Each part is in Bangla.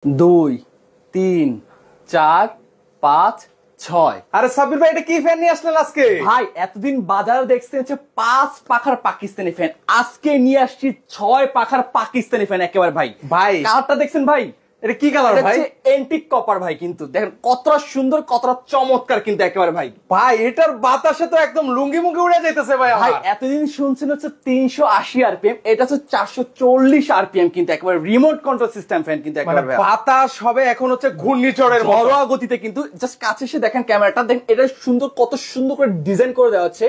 দুই, তিন, চার, পাঁচ, ছয়। আরে সাব্বির ভাই, এটা কি ফ্যান নিয়ে আসলেন আজকে? ভাই এতদিন বাজারে দেখছেন হচ্ছে 5 পাখার পাকিস্তানি ফ্যান, আজকে নিয়ে আসছি 6 পাখার পাকিস্তানি ফ্যান একেবারে। ভাই ভাই কালারটা দেখছেন ভাই, এটা কি কালার ভাই? এন্টিক কপার ভাই, কিন্তু দেখেন কতটা সুন্দর কতটা চমৎকার কিন্তু একেবারে ভাই। ভাই এটার বাতাসে তো একদম লুঙ্গি মুঙ্গি উড়ে যাইতেছে ভাই ভাই আমার। এতদিন শুনছেন হচ্ছে 380 আরপিএম, এটা হচ্ছে 440 আরপিএম কিন্তু একেবারে রিমোট কন্ট্রোল সিস্টেম ফ্যান কিন্তু মানে একেবারে। বাতাস হবে এখন হচ্ছে ঘূর্ণিঝড়ের মতো ঘরোয়া গতিতে কিন্তু জাস্ট কাছে এসে দেখেন ক্যামেরাটা, দেখেন এটা সুন্দর, কত সুন্দর করে ডিজাইন করে দেওয়া হচ্ছে,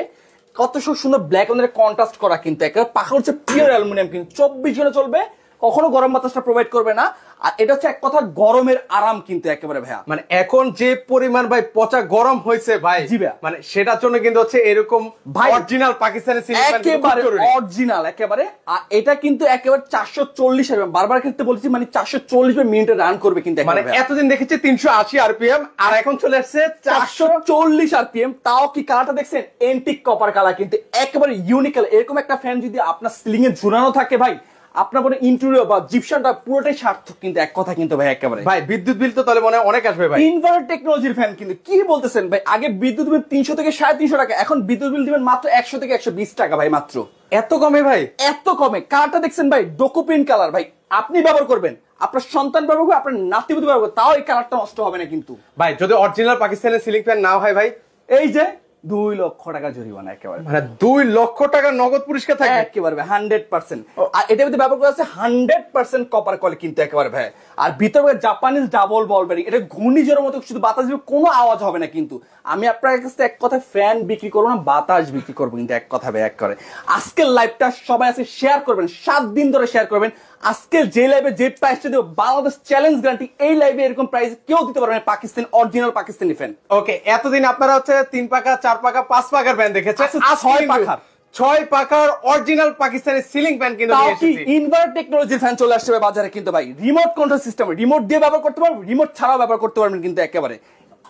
কত সুন্দর ব্ল্যাক এন্ড কন্ট্রাস্ট করা কিন্তু একেবারে। পাখা হচ্ছে পিওর অ্যালুমিনিয়াম, কিন্তু 24 ঘন্টা চলবে, কখনো গরম বাতাসটা প্রোভাইড করবে না। আর এটা হচ্ছে এক কথা গরমের আরাম কিন্তু একেবারে ভাইয়া। মানে এখন যে পরিমাণ ভাই পচা গরম হয়েছে ভাই, জি ভাইয়া, মানে সেটার জন্য কিন্তু হচ্ছে এরকম ভাই অরিজিনাল পাকিস্তানি সিলিং ফ্যান একেবারে অরিজিনাল একেবারে। আর এটা কিন্তু একেবারে 440 আরপিএম, বারবার ক্ষেত্রে বলেছি, মানে 440 মিনিটে রান করবে কিন্তু মানে এতদিন দেখেছি 380 আরপিএম, আর এখন চলে আসছে 440 আরপিএম। তাও কি কালারটা দেখছেন, এন্টিক কপার কালার কিন্তু একেবারে ইউনিক কালার। এরকম একটা ফ্যান যদি আপনার সিলিং এ ঝুলানো থাকে ভাই, আপনার মনে ইন্টেরিয়র বা জিপশনটা পুরোটাই সার্থক কিন্তু এক কথা কিন্তু ভাই একেবারে। ভাই বিদ্যুৎ বিল তো তাহলে মনে হয় অনেক আসবে ভাই। ইনভার্টার টেকনোলজির ফ্যান কিন্তু কি বলতেছেন ভাই, আগে বিদ্যুৎ বিল 300 থেকে 350 টাকা, এখন বিদ্যুৎ বিল দিবেন মাত্র 100 থেকে 120 টাকা ভাই, মাত্র। এত কমে ভাই? এত কমে। কালারটা দেখছেন ভাই, ডোকো প্রিন্ট কালার ভাই, আপনি ব্যবহার করবেন, আপনার সন্তান ব্যবহার করবে, আপনার নাতিপুতি ব্যবহার করবে, তাও এই কালারটা নষ্ট হবে না কিন্তু ভাই। যদি অরিজিনাল পাকিস্তানি সিলিং ফ্যান না হয় ভাই, এই যে 2 লক্ষ টাকা জরিমানা একেবারে। মানে 2 লক্ষ টাকা নগদ পুরস্কার থাকবে একেবারে 100%। আর এটার মধ্যে ব্যবহার করা আছে 100% কপার কয়েল কিন্তু একেবারে ভাই। আর ভিতরে জাপানিজ ডাবল বল বেরিং, এটা ঘূর্ণিঝড়ের মতো শুধু বাতাস দিবে, কোনো আওয়াজ হবে না কিন্তু। আমি আপনার কাছে এক কথা ফ্যান বিক্রি করবো না, বাতাস বিক্রি করবো কিন্তু এক কথা ভাই এক করে। আজকের লাইভটা সবাই আছে শেয়ার করবেন, 7 দিন ধরে শেয়ার করবেন। আজকে যে লাইভে যে প্রাইসটা দেব, বাংলাদেশ চ্যালেঞ্জ গ্যারান্টি, এই লাইভে এরকম প্রাইস কেউ দিতে পারবে না, পাকিস্তান অরিজিনাল পাকিস্তানি ফ্যান। ওকে, এতদিন আপনারা হচ্ছে 3 পাকা 4 পাকা 5 পাকার ফ্যান দেখেছেন, 6 পাখার 6 পাকার অরিজিনাল পাকিস্তানি সিলিং ফ্যান কিন্তু নিয়ে এসেছি। ইনভার্টার টেকনোলজির ফ্যান চলে আসছে বাজারে কিন্তু ভাই, রিমোট কন্ট্রোল সিস্টেম, রিমোট দিয়ে ব্যবহার করতে পারবেন, রিমোট ছাড়াও ব্যবহার করতে পারবেন কিন্তু একেবারে।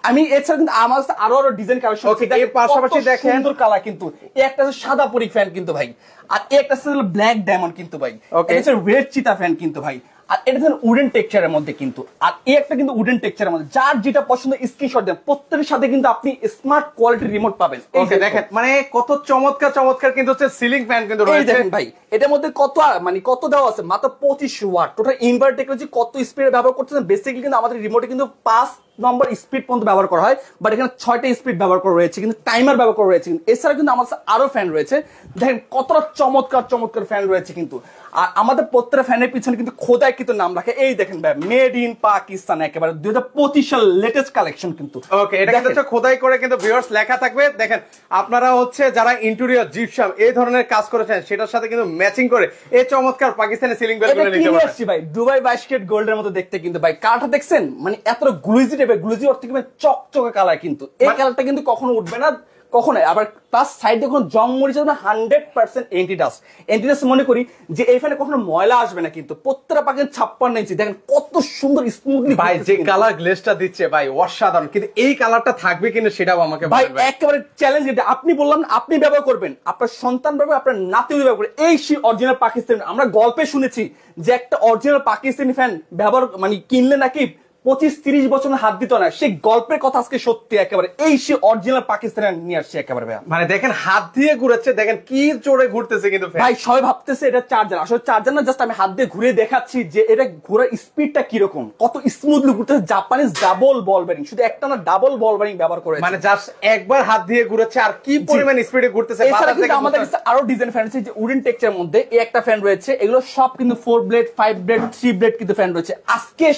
আমি এছাড়া কিন্তু আমার আরো ডিজাইন কালেকশন আছে, এর পাশাপাশি দেখেন সুন্দর কালার কিন্তু। একটা হচ্ছে সাদা পরি ফ্যান কিন্তু ভাই, আর একটা হচ্ছে ব্ল্যাক ডায়মন্ড কিন্তু ভাই, এটা হচ্ছে রেড চিতা ফ্যান কিন্তু ভাই। আর এটা হচ্ছে উডেন টেক্সচারের মধ্যে কিন্তু, আর এই একটা কিন্তু উডেন টেক্সচারের মধ্যে। যার যেটা পছন্দ স্ক্রিনশট দেন, প্রত্যেকের সাথে কিন্তু আপনি স্মার্ট কোয়ালিটির রিমোট পাবেন। ওকে দেখেন, মানে কত চমৎকার চমৎকার কিন্তু হচ্ছে সিলিং ফ্যান কিন্তু রয়েছে। দেখেন ভাই, এটার মধ্যে কত মানে কত দেওয়া আছে, মাত্র 25 ওয়াট টোটাল ইনভার্টার টেকনোলজি। কত স্পিডে ব্যবহার করতেছেন, বেসিক্যালি কিন্তু আমাদের রিমোটে কিন্তু 5 নম্বর স্পিড পর্যন্ত ব্যবহার করা হয়, বাট এখানে 6টা স্পিড ব্যবহার করা রয়েছে, কিন্তু টাইমার ব্যবহার করা রয়েছে। এছাড়া কিন্তু আমাদের আরো ফ্যান রয়েছে, দেখেন কতটা চমৎকার চমৎকার ফ্যান রয়েছে কিন্তু। আর আমাদের প্রত্যেকটা ফ্যানের পিছনে কিন্তু খোদাই কিন্তু নাম রাখে, এই দেখেন ভাই, মেড ইন পাকিস্তান একেবারে 2025 সাল লেটেস্ট কালেকশন কিন্তু। ওকে, এটা কিন্তু খোদাই করে কিন্তু ভিউয়ার্স লেখা থাকবে। দেখেন আপনারা হচ্ছে যারা ইন্টেরিয়র জিপসাম এই ধরনের কাজ করেছেন, সেটার সাথে কিন্তু ম্যাচিং করে এই চমৎকার পাকিস্তানি সিলিং ফ্যান গুলো নিতে পারবেন ভাই। দুবাই 22 ক্যারেট গোল্ডের মতো দেখতে কিন্তু ভাই। কালারটা দেখছেন, মানে এত গ্লুজি টাইপের, গ্লুজি অর্থ কি চকচকে কালার কিন্তু। এই কালারটা কিন্তু কখনো উঠবে না কখনো। আবার প্লাস সাইডে কোনো জং মরিচ হবে না, 100% এন্টি ডাস্ট। এন্টি ডাস্ট মনে করি যে এই ফ্যানে কখনো ময়লা আসবে না কিন্তু। প্রত্যেকটা পাকেন 56 ইঞ্চি, দেখেন কত সুন্দর স্মুথলি ভাই। যে কালার গ্লেজটা দিচ্ছে ভাই অসাধারণ, কিন্তু এই কালারটা থাকবে কিনা সেটাও আমাকে ভাই একেবারে চ্যালেঞ্জ। এটা আপনি বললাম আপনি ব্যবহার করবেন, আপনার সন্তান ব্যবহার, আপনার নাতি ব্যবহার করবেন, এই সেই অরিজিনাল পাকিস্তানি। আমরা গল্পে শুনেছি যে একটা অরিজিনাল পাকিস্তানি ফ্যান ব্যবহার মানে কিনলে নাকি 25-30 বছর হাত দিত না, সেই গল্পের কথা আজকে সত্যি একেবারে। এই সে অরিজিনাল পাকিস্তানি নিয়ে আসছে একেবারে ভাই। মানে দেখেন হাত দিয়ে ঘুরাচ্ছে, দেখেন কি জোরে ঘুরতেছে কিন্তু ভাই। সবাই ভাবতেছে এটা চার্জার, আসলে চার্জার না, জাস্ট আমি হাত দিয়ে ঘুরে দেখাচ্ছি যে এটা ঘোরার স্পিডটা কিরকম, কত স্মুথলি ঘুরতেছে। জাপানিজ ডাবল বল বেরিং, শুধু একটা না ডাবল বল বেরিং ব্যবহার করে, মানে জাস্ট একবার হাত দিয়ে ঘুরাচ্ছে, আর কি পরিমাণ স্পিডে ঘুরতেছে। এছাড়া কিন্তু আমাদের কাছে আরো ডিজাইন ফ্যান আছে, যে উডেন টেক্সচারের মধ্যে এই একটা ফ্যান রয়েছে। এগুলো সব কিন্তু 4 ব্লেড 5 ব্লেড 3 ব্লেড কিন্তু ফ্যান রয়েছে। আজকে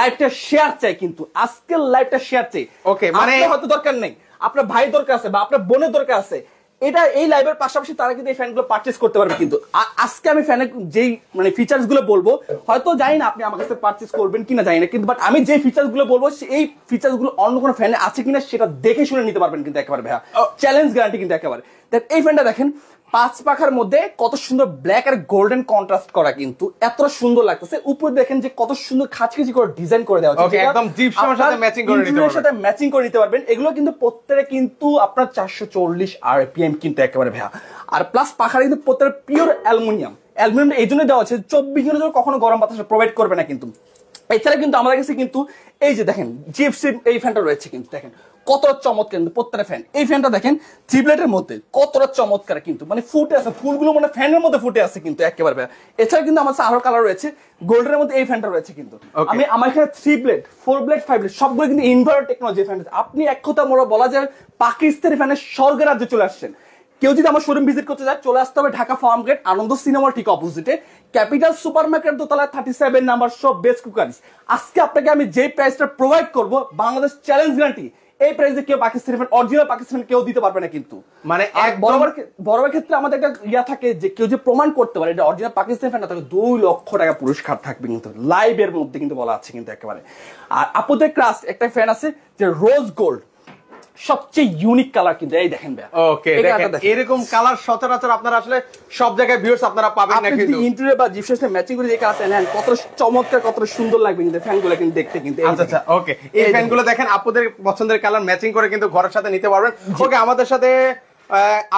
লাইভটা শেয়ার চাই কিন্তু, আজকের লাইভটা শেয়ার চাই। ওকে, মানে হয়তো দরকার নেই, আপনার ভাই দরকার আছে বা আপনার বোনের দরকার আছে, এটা এই লাইভের পাশাপাশি তারা কিন্তু এই ফ্যানগুলো পারচেজ করতে পারবে কিন্তু। আজকে আমি ফ্যানের যেই মানে ফিচার্স গুলো বলবো, হয়তো জানি না আপনি আমার কাছে পারচেজ করবেন কিনা জানি না, কিন্তু বাট আমি যে ফিচার্স গুলো বলবো এই ফিচার্স গুলো অন্য কোনো ফ্যানে আছে কিনা সেটা দেখে শুনে নিতে পারবেন কিন্তু একেবারে ভাইয়া। চ্যালেঞ্জ গ্যারান্টি কিন্তু একেবারে। এই ফ্যানটা দেখেন 5 পাখার মধ্যে কত সুন্দর ব্ল্যাক আর গোল্ডেন কন্ট্রাস্ট করা কিন্তু, এত সুন্দর লাগতেছে। উপরে দেখেন যে কত সুন্দর খাঁচি করে ডিজাইন করে দেওয়া আছে, একদম জিপসামের সাথে ম্যাচিং করে নিতে পারবেন, সাথে ম্যাচিং করে নিতে পারবেন। এগুলো কিন্তু প্রত্যেকটা কিন্তু আপনার 440 আরপিএম কিন্তু একেবারে ভাইয়া। আর প্লাস পাখার কিন্তু প্রত্যেকটা পিওর অ্যালুমিনিয়াম। অ্যালুমিনিয়াম এই জন্য দেওয়া আছে 24 ঘন্টা কখনো গরম বাতাস প্রোভাইড করবে না কিন্তু। এছাড়া কিন্তু আমাদের কাছে কিন্তু এই যে দেখেন জিএফসি এই ফ্যানটা রয়েছে কিন্তু দেখেন কতটা চমৎকার কিন্তু প্রত্যেকটা ফ্যান। এই ফ্যানটা দেখেন ট্রিপলেটের মধ্যে কতটা চমৎকার কিন্তু মানে ফুটে আছে, ফুলগুলো মানে ফ্যানের মধ্যে ফুটে আছে কিন্তু একেবারে। এছাড়া কিন্তু আমার কাছে আরো কালার রয়েছে, গোল্ডের মধ্যে এই ফ্যানটা রয়েছে কিন্তু। আমি আমার এখানে 3 ব্লেড 4 ব্লেড 5 ব্লেড সবগুলো কিন্তু ইনভার্টার টেকনোলজি ফ্যান। আপনি এক কথা মোরা বলা যায় পাকিস্তানি ফ্যানের স্বর্গের রাজ্যে চলে আসছেন। কেউ যদি আমার শোরুম ভিজিট করতে চায় চলে আসতে হবে ঢাকা ফার্ম গেট আনন্দ সিনেমার ঠিক অপোজিটে ক্যাপিটাল সুপার মার্কেট দোতলা 37 নাম্বার শপ বেস্ট কুকারিজ। আজকে আপনাকে আমি যে প্রাইসটা প্রোভাইড করব বাংলাদেশ চ্যালেঞ্জ গ্যারান্টি, এই প্রাইসে কেউ পাকিস্তানি ফ্যান অরিজিনাল পাকিস্তানি কেউ দিতে পারবে না কিন্তু। মানে বরাবর ক্ষেত্রে আমাদের একটা ইয়া থাকে যে কেউ যে প্রমাণ করতে পারে এটা অরিজিনাল পাকিস্তানি ফ্যান, তাকে 2 লক্ষ টাকা পুরস্কার থাকবে কিন্তু লাইভের মধ্যে কিন্তু বলা আছে কিন্তু একেবারে। আর আপুদের ক্রাস্ট একটা ফ্যান আছে যে রোজ গোল্ড, সবচেয়ে ইউনিক কালার কিন্তু এই দেখেন ভাই। ওকে দেখেন এরকম কালার সচরাচর আপনারা আসলে সব জায়গায় ভিউয়ার্স আপনারা পাবেন না কিন্তু ইন্টেরিয়র বা জিপসের সাথে ম্যাচিং করে এই কালারটা নেন কত চমৎকার কত সুন্দর লাগবে কিন্তু ফ্যানগুলো কিন্তু দেখতে কিন্তু। আচ্ছা ওকে এই ফ্যানগুলো দেখেন আপনাদের পছন্দের কালার ম্যাচিং করে কিন্তু ঘরের সাথে নিতে পারবেন। ওকে আমাদের সাথে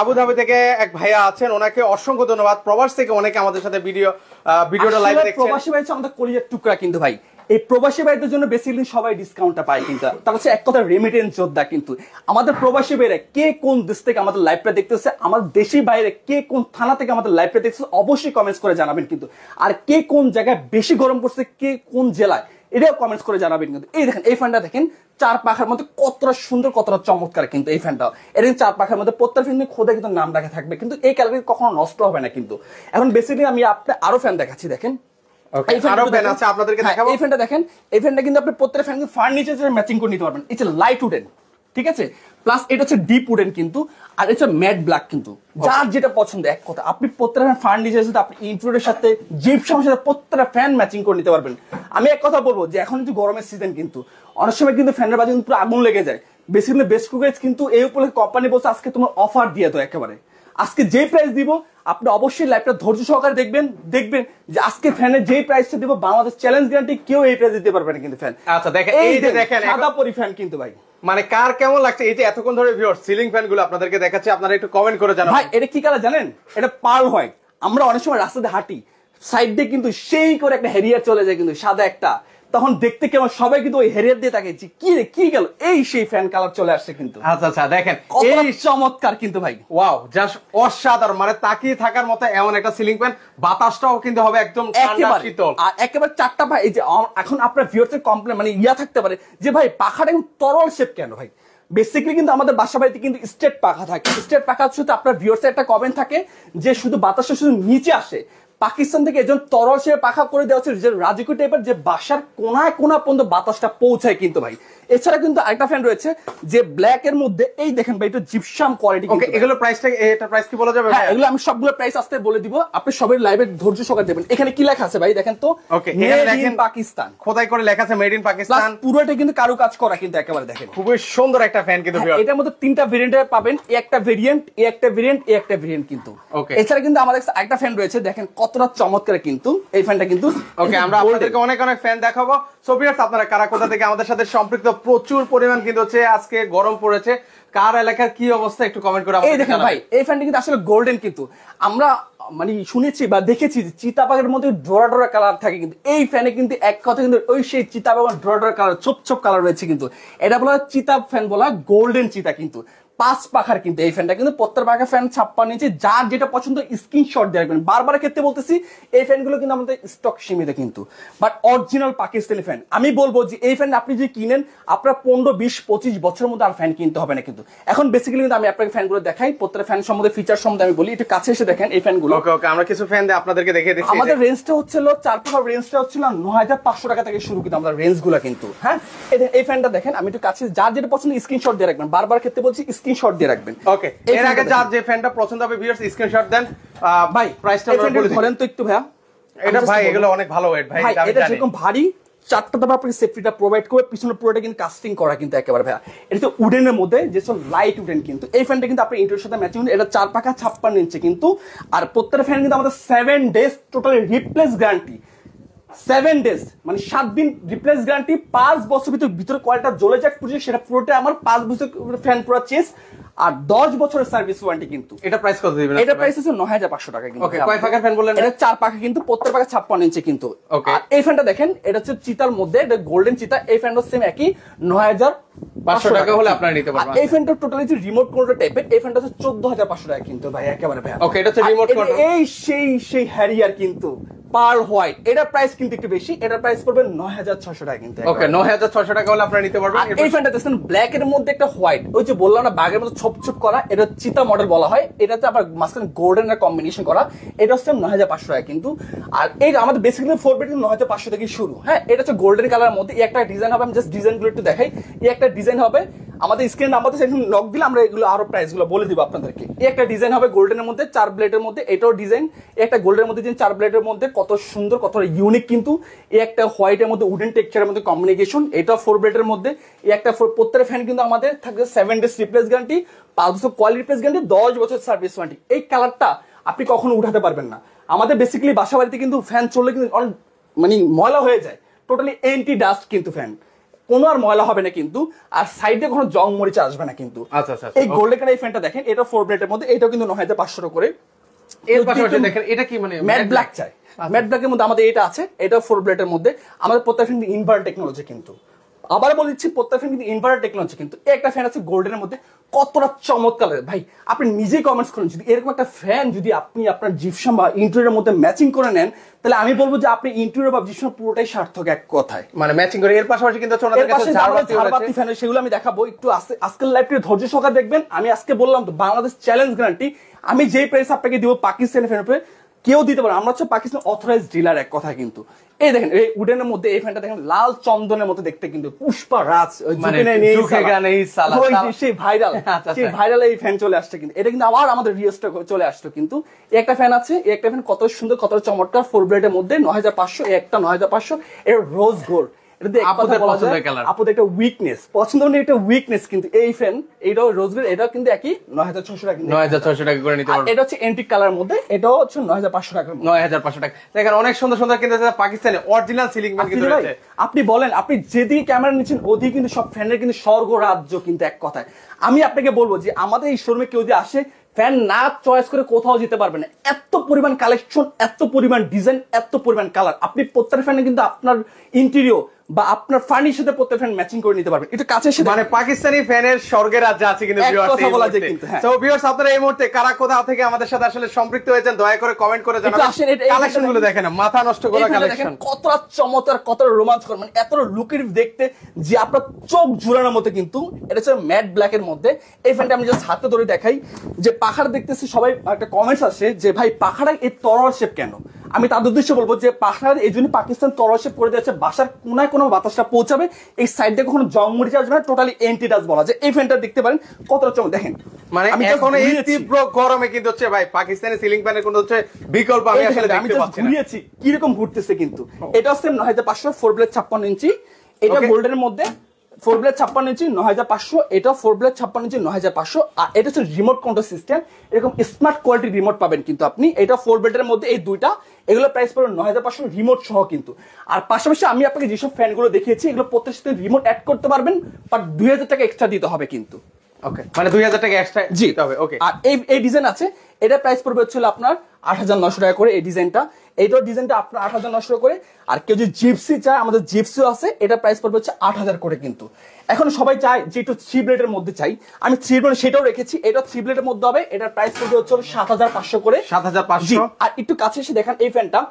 আবুধাবি থেকে এক ভাইয়া আছেন, ওনাকে অসংখ্য ধন্যবাদ। প্রবাস থেকে অনেকে আমাদের সাথে ভিডিওটা লাইভ দেখছেন। প্রবাসী ভাই আমাদের কলিজার টুকরা কিন্তু ভাই। এই প্রবাসী ভাইদের জন্য বেসিক্যালি সবাই ডিসকাউন্টটা পায় কিন্তু, তার হচ্ছে এক কথা রেমিটেন্স যোদ্ধা কিন্তু। আমাদের প্রবাসী ভাইরা কে কোন দেশ থেকে আমাদের লাইভটা দেখতেছে, আমাদের দেশি বাইরে কে কোন থানা থেকে আমাদের লাইভটা দেখতেছে অবশ্যই কমেন্টস করে জানাবেন কিন্তু। আর কে কোন জায়গায় বেশি গরম পড়ছে, কে কোন জেলায় এটাও কমেন্টস করে জানাবেন কিন্তু। এই দেখেন এই ফ্যানটা দেখেন 4 পাখার মধ্যে কতটা সুন্দর কতটা চমৎকার কিন্তু এই ফ্যানটা। এর 4 পাখার মধ্যে প্রত্যেক ফ্যান খোদা কিন্তু নাম রাখা থাকবে কিন্তু, এই কালার কখনো নষ্ট হবে না কিন্তু। এখন বেসিক্যালি আমি আপনাকে আরো ফ্যান দেখাচ্ছি দেখেন। এই ফ্যানটা দেখেন, এই ফ্যানটা কিন্তু আপনি প্রত্যেক ফ্যান ফার্নিচার ম্যাচিং করে নিতে পারবেন। এটা লাইট উডেন, ঠিক আছে, প্লাস এটা হচ্ছে ডিপ উডেন কিন্তু, আর এটা ম্যাট ব্ল্যাক কিন্তু। যার যেটা পছন্দ এক কথা আপনি প্রত্যেকটা ফার্নিচারের সাথে আপনি ইনফ্লুডের সাথে জিপসামের সাথে প্রত্যেকটা ফ্যান ম্যাচিং করে নিতে পারবেন। আমি এক কথা বলবো যে এখন যে গরমের সিজন কিন্তু অনেক সময় কিন্তু ফ্যানের বাজে পুরো আগুন লেগে যায়। বেসিক্যালি বেস্ট কুকারিজ কিন্তু এই উপলক্ষে কোম্পানি বলছে আজকে তোমার অফার দিয়ে দাও একেবারে। আজকে যে প্রাইস দিব আপনি অবশ্যই লাইভটা ধৈর্য সহকারে দেখবেন যে আজকে ফ্যানের যে প্রাইসটা দিব বাংলাদেশ চ্যালেঞ্জ গ্যারান্টি কেউ এই প্রাইস দিতে পারবে না কিন্তু ফ্যান। আচ্ছা দেখেন এই যে দেখেন সাদা পরি ফ্যান কিন্তু ভাই, মানে কার কেমন লাগছে এই যে এতক্ষণ ধরে ভিউয়ার্স সিলিং ফ্যান গুলো আপনাদেরকে দেখাচ্ছি, আপনারা একটু কমেন্ট করে জানাবেন। ভাই এটা কি কালার জানেন? এটা পার্ল হোয়াইট। আমরা অনেক সময় রাস্তাতে হাঁটি সাইড দিয়ে কিন্তু সেই করে একটা হেরিয়ার চলে যায় কিন্তু সাদা একটা, তখন দেখতে কেমন সবাই কিন্তু ওই হেরিয়ার দিয়ে তাকিয়েছি কি রে কি গেল, এই সেই ফ্যান কালার চলে আসছে কিন্তু। আচ্ছা দেখেন এই চমৎকার কিন্তু ভাই, ওয়াও জাস্ট অসাধারণ, মানে তাকিয়ে থাকার মতো এমন একটা সিলিং ফ্যান। বাতাসটাও কিন্তু হবে একদম ঠান্ডা শীতল আর একেবারে 4টা ভাই। এই যে এখন আপনার ভিউয়ার্সের কমপ্লেন মানে ইয়া থাকতে পারে যে ভাই পাখাটা কিন্তু তরল শেপ কেন ভাই। বেসিক্যালি কিন্তু আমাদের বাসা বাড়িতে কিন্তু স্ট্রেট পাখা থাকে। স্ট্রেট পাখার সাথে আপনার ভিউয়ার্সের একটা কমেন্ট থাকে যে শুধু বাতাসটা শুধু নিচে আসে। পাকিস্তান থেকে একজন তরল সে পাখা করে দেওয়া হচ্ছে যে রাজকীয় টাইপের যে বাসার কোনায় কোনা পর্যন্ত বাতাসটা পৌঁছায় কিন্তু ভাই। এছাড়া কিন্তু আরেকটা ফ্যান রয়েছে যে ব্ল্যাক এর মধ্যে এই দেখেন ভাই এটা জিপসাম কোয়ালিটি। ওকে এগুলো প্রাইসটা এটা প্রাইস কি বলা যাবে? হ্যাঁ এগুলো আমি সবগুলো প্রাইস আসতে বলে দিব, আপনি সবাই লাইভে ধৈর্য সহকারে দেখবেন। এখানে কি লেখা আছে ভাই দেখেন তো, ওকে এখানে দেখেন পাকিস্তান খোদাই করে লেখা আছে মেড ইন পাকিস্তান। পুরোটা কিন্তু কারুকাজ করা কিন্তু একেবারে দেখেন খুবই সুন্দর একটা ফ্যান কিন্তু ভিউয়ার। এটার মধ্যে 3টা ভেরিয়েন্ট পাবেন, একটা ভেরিয়েন্ট একটা ভেরিয়েন্ট একটা ভেরিয়েন্ট কিন্তু। ওকে এছাড়া কিন্তু আমাদের একটা ফ্যান রয়েছে দেখেন কতটা চমৎকার কিন্তু এই ফ্যানটা কিন্তু। ওকে আমরা আপনাদেরকে অনেক ফ্যান দেখাবো। সো ভিউয়ার্স আপনারা কারা কোথা থেকে আমাদের সাথে সম্পৃক্ত, প্রচুর পরিমাণ কিন্তু হচ্ছে আজকে গরম পড়েছে, কার এলাকার কি অবস্থা একটু কমেন্ট করে আমাদের। এই দেখেন ভাই এই ফ্যানটা কিন্তু আসলে গোল্ডেন কিন্তু। আমরা মানে শুনেছি বা দেখেছি যে চিতাবাঘের মধ্যে ডোরা ডোরা কালার থাকে কিন্তু এই ফ্যানে কিন্তু এক কথা কিন্তু ওই সেই চিতাবাঘ ডোরা ডোরা কালার ছোপ ছোপ কালার রয়েছে কিন্তু। এটা বলা চিতা ফ্যান বলা গোল্ডেন চিতা কিন্তু। 5 পাখার কিন্তু এই ফ্যানটা কিন্তু প্রত্যেক পাখা ফ্যান 56 ইঞ্চি। যার যেটা পছন্দ স্ক্রিনশট দিয়ে রাখবেন। বারবার ক্ষেত্রে বলতেছি এই ফ্যানগুলো কিন্তু আমাদের স্টক সীমিত কিন্তু, বাট অরিজিনাল পাকিস্তানি ফ্যান। আমি বলবো যে এই ফ্যান আপনি যদি কিনেন আপনার 15, 20, 25 বছরের মধ্যে আর ফ্যান কিনতে হবে না কিন্তু। এখন বেসিক্যালি কিন্তু আমি আপনাকে ফ্যানগুলো দেখাই, প্রত্যেক ফ্যান সম্বন্ধে ফিচার সম্বন্ধে আমি বলি, একটু কাছে এসে দেখেন এই ফ্যানগুলো। ওকে আমরা কিছু ফ্যান আপনাদেরকে দেখিয়ে দিচ্ছি। আমাদের রেঞ্জটা হচ্ছিল 4 পাখার রেঞ্জটা হচ্ছিল 9500 টাকা থেকে শুরু কিন্তু আমাদের রেঞ্জগুলো কিন্তু। হ্যাঁ এই ফ্যানটা দেখেন আমি একটু কাছে, যার যেটা পছন্দ স্ক্রিনশট দিয়ে রাখবেন। বারবার ক্ষেত্রে বলছি স্ক্রিনশট দিয়ে রাখবেন। ওকে এর আগে যার যে ফ্যানটা পছন্দ হবে ভিউয়ার্স স্ক্রিনশট দেন। ভাই প্রাইসটা বলে ধরেন তো একটু ভাইয়া। এটা ভাই এগুলো অনেক ভালো ওয়েট ভাই, এটা যেরকম ভারী 4টা দাবা আপনি সেফটিটা প্রোভাইড করে, পিছনে পুরোটা কিন্তু কাস্টিং করা কিন্তু একেবারে ভাইয়া। এটা তো উডেনের মধ্যে যে সব লাইট উডেন কিন্তু। এই ফ্যানটা কিন্তু আপনি ইন্টেরিয়র সাথে ম্যাচিং, এটা 4 পাখা 56 ইঞ্চি কিন্তু। আর প্রত্যেকটা ফ্যান কিন্তু আমাদের 7 days totally replace guarantee. 7 days মানে 7 দিন রিপ্লেস গ্যারান্টি। 5 বছর ভিতরে কোয়ালিটি জ্বলে যাক পুরো সেটা পুরোটা আমার 5 বছর ফ্যান পুরো চেঞ্জ। আর 10 বছরের সার্ভিস ওয়ারেন্টি কিন্তু। এটা প্রাইস কত দিবেন? এটা প্রাইস হচ্ছে 9500 টাকা কিন্তু। ওকে, কয় পাখার ফ্যান বললেন? এটা 4 পাখা কিন্তু, প্রত্যেক পাখা 56 ইঞ্চি কিন্তু। আর এই ফ্যানটা দেখেন, এটা হচ্ছে চিতার মধ্যে, এটা গোল্ডেন চিতা। এই ফ্যানটা সেম একই 9500 টাকা হলে আপনারা নিতে পারবেন। এই ফ্যানটা টোটালি যে রিমোট কন্ট্রোল টাইপের, এই ফ্যানটা হচ্ছে 14500 টাকা কিন্তু ভাই, একেবারে ভাই। ওকে, এটা হচ্ছে রিমোট কন্ট্রোল। এই সেই হ্যারিয়ার কিন্তু পার্ল হোয়াইট, এটা প্রাইস কিন্তু একটু বেশি, এটা প্রাইস পড়বে 9600 টাকা কিন্তু। ওকে, 9600 টাকা হলে আপনারা নিতে পারবেন। এই ফ্যানটা দেখছেন ব্ল্যাক এর মধ্যে একটা হোয়াইট, ওই যে বললাম না বাঘের মতো ছোপ ছোপ করা, এটা চিতা মডেল বলা হয়। এটাতে আবার মাঝখানে গোল্ডেন এর কম্বিনেশন করা, এটা হচ্ছে 9500 টাকা কিন্তু। আর এই আমাদের বেসিক্যালি 4 বেড 9500 থেকে শুরু। হ্যাঁ, এটা হচ্ছে গোল্ডেন কালারের মধ্যে। এই একটা ডিজাইন হবে, আমি জাস্ট ডিজাইনগুলো একটু দেখাই। এই একটা ডিজাইন হবে, আমাদের স্ক্রিন নাম্বারতে সেখানে নক দিলে আমরা এগুলো আরো প্রাইস গুলো বলে দিব আপনাদেরকে। এই একটা ডিজাইন হবে গোল্ডেনের মধ্যে 4 ব্লেডের মধ্যে, এটাও ডিজাইন। একটা গোল্ডের মধ্যে 4 ব্লেডের মধ্যে কত সুন্দর, কত ইউনিক কিন্তু। এই একটা হোয়াইটের মধ্যে উডেন টেক্সচারের মধ্যে কম্বিনেশন, এটা 4 ব্লেডের মধ্যে। এই একটা প্রত্যেকটা ফ্যান কিন্তু আমাদের থাকবে 7 ডেজ রিপ্লেস গ্যারান্টি, 5 বছর কোয়ালিটি রিপ্লেস গ্যারান্টি, 10 বছর সার্ভিস ওয়ারেন্টি। এই কালারটা আপনি কখনো উঠাতে পারবেন না। আমাদের বেসিক্যালি বাসা বাড়িতে কিন্তু ফ্যান চললে কিন্তু মানে ময়লা হয়ে যায়, টোটালি এন্টি ডাস্ট কিন্তু ফ্যান, কোনো আর ময়লা হবে না কিন্তু। আর সাইডে কোনো জং মরিচা আসবে না কিন্তু। আচ্ছা আচ্ছা। এই গোল্ডেন কালার এই ফ্যানটা দেখেন, এটা 4 ব্লেডের মধ্যে, এটাও কিন্তু 9500 করে। এর পাশাপাশি দেখেন এটা কি মানে ম্যাট ব্ল্যাক চাই, ম্যাট ব্ল্যাকের মধ্যে আমাদের এটা আছে, এটা 4 ব্লেডের মধ্যে। আমাদের প্রত্যেক ফ্যান ইনভার্টার টেকনোলজি কিন্তু, আবার বলে দিচ্ছি প্রত্যেক ফ্যান কিন্তু ইনভার্টার টেকনোলজি কিন্তু। একটা ফ্যান আছে গোল্ডেনের মধ্যে, কতটা চমৎকার ভাই, আপনি নিজেই কমেন্টস করেন। যদি এরকম একটা ফ্যান যদি আপনি আপনার জিপসাম বা ইন্টেরিয়রের মধ্যে ম্যাচিং করে নেন, তাহলে আমি বলবো যে আপনি ইন্টেরিয়র বা জিপসাম পুরোটাই সার্থক এক কথায়, মানে ম্যাচিং করে। এর পাশাপাশি কিন্তু ওনাদের কাছে ঝাড়বাতি ফ্যান, সেগুলো আমি দেখাবো একটু আজকের লাইভটি ধৈর্য সহকারে দেখবেন। আমি আজকে বললাম তো বাংলাদেশ চ্যালেঞ্জ গ্যারান্টি, আমি যেই প্রাইস আপনাকে দিব পাকিস্তানি ফ্যানের উপরে কেউ দিতে পারে। আমরা হচ্ছে পাকিস্তান অথরাইজ ডিলার এক কথা কিন্তু। এই দেখেন এই উডেনের মধ্যে এই ফ্যানটা দেখেন লাল চন্দনের মতো দেখতে কিন্তু, পুষ্পা রাজ সেই ভাইরাল এই ফ্যান চলে আসছে কিন্তু। এটা কিন্তু আবার আমাদের রিস্টক চলে আসলো কিন্তু। একটা ফ্যান আছে, একটা ফ্যান কত সুন্দর, কত চমৎকার, 4 ব্লেডের মধ্যে 9500, একটা 9500, এটা রোজ গোল্ড। আপনাদের একটা উইকনেস পছন্দ মানে একটা উইকনেস কিন্তু। এই ফ্যান এটাও রোজ গোল্ড, এটাও কিন্তু একই 9600 টাকা, 9600 টাকা করে নিতে পারবেন। এটা হচ্ছে এন্টিক কালার মধ্যে, এটাও হচ্ছে 9500 টাকা, 9500 টাকা। দেখেন অনেক সুন্দর সুন্দর কিন্তু পাকিস্তানি অরিজিনাল সিলিং ফ্যান কিন্তু রয়েছে। আপনি বলেন, আপনি যেদিকে ক্যামেরা নিচ্ছেন ওদিকে কিন্তু সব ফ্যানের কিন্তু স্বর্গ রাজ্য কিন্তু এক কথায়। আমি আপনাকে বলবো যে আমাদের এই শোরুমে কেউ যদি আসে, ফ্যান না চয়েস করে কোথাও যেতে পারবে না। এত পরিমাণ কালেকশন, এত পরিমাণ ডিজাইন, এত পরিমাণ কালার। আপনি প্রত্যেক ফ্যানে কিন্তু আপনার ইন্টেরিয়র বা আপনার ফার্নিচার সাথে প্রত্যেক ফ্যান ম্যাচিং করে নিতে পারবেন। একটু কাছে এসে মানে পাকিস্তানি ফ্যানের স্বর্গের রাজ্য আছে কিন্তু ভিউয়ার্স। কথা বলা যায় কিন্তু। সো ভিউয়ার্স, আপনারা এই মুহূর্তে কারা কোথা থেকে আমাদের সাথে আসলে সম্পৃক্ত হয়েছেন দয়া করে কমেন্ট করে জানাবেন। কালেকশন গুলো দেখেন, মাথা নষ্ট করা কালেকশন, কতটা চমৎকার, কতটা রোমাঞ্চকর, মানে এত লুকের দেখতে যে আপনার চোখ জুড়ানোর মতো কিন্তু। এটা হচ্ছে ম্যাট ব্ল্যাক এর মধ্যে। এই ফ্যানটা আমি জাস্ট হাতে ধরে দেখাই। যে পাখাটা দেখতেছি সবাই একটা কমেন্টস আসে যে ভাই পাখাটা এই তরল শেপ কেন। আমি তাদের উদ্দেশ্যে বলবো যে পাখাটা এই জন্য পাকিস্তান তরল শেপ করে দিয়েছে, বাসার কোনায় কোনো বাতাসটা পৌঁছাবে, এই সাইড দিয়ে কখনো জং মরিচা আসবে না, টোটালি এন্টি ডাস্ট বলা যায়। এই ফ্যানটা দেখতে পারেন কতটা চমৎকার দেখেন। মানে এখন এই তীব্র গরমে কিন্তু হচ্ছে ভাই পাকিস্তানি সিলিং ফ্যানের কোনো হচ্ছে বিকল্প আমি আসলে দেখতে পাচ্ছি না। ঘুরিয়েছি কি রকম ঘুরতেছে কিন্তু। এটা হচ্ছে 9500, 4 ব্লেড 56 ইঞ্চি। এটা গোল্ডেনের মধ্যে 4 ব্লেড 56 ইঞ্চি 9500, এটা 4 ব্লেড 56 ইঞ্চি 9500। আর এটা হচ্ছে রিমোট কন্ট্রোল সিস্টেম, এরকম স্মার্ট কোয়ালিটি রিমোট পাবেন কিন্তু আপনি। এটা 4 ব্লেডের মধ্যে এই দুইটা, এগুলো প্রাইস পড়বে 9500 রিমোট সহ কিন্তু। আর পাশাপাশি আমি আপনাকে যেসব ফ্যানগুলো দেখিয়েছি এগুলো প্রত্যেকটার সাথে রিমোট অ্যাড করতে পারবেন, বাট 2000 টাকা এক্সট্রা দিতে হবে কিন্তু। ওকে, মানে 2000 টাকা এক্সট্রা দিতে হবে। ওকে, আর এই ডিজাইন আছে, এটা প্রাইস পড়বে হচ্ছে আপনার 8900 টাকা করে। এই ডিজাইনটা, এইটার ডিজাইনটা আপনার 8900 করে। আর কেউ যদি জিপসি চায়, আমাদের জিপসিও আছে, এটা প্রাইস পড়বে হচ্ছে 8000 করে কিন্তু। এখন সবাই চায় যে একটু 3 ব্লেডের মধ্যে চাই, আমি 3 ব্লেড সেটাও রেখেছি, এটা 3 ব্লেডের মধ্যে হবে। এটার প্রাইস পড়বে হচ্ছে 7500 করে, 7500। আর একটু কাছে এসে দেখেন এই ফ্যানটা,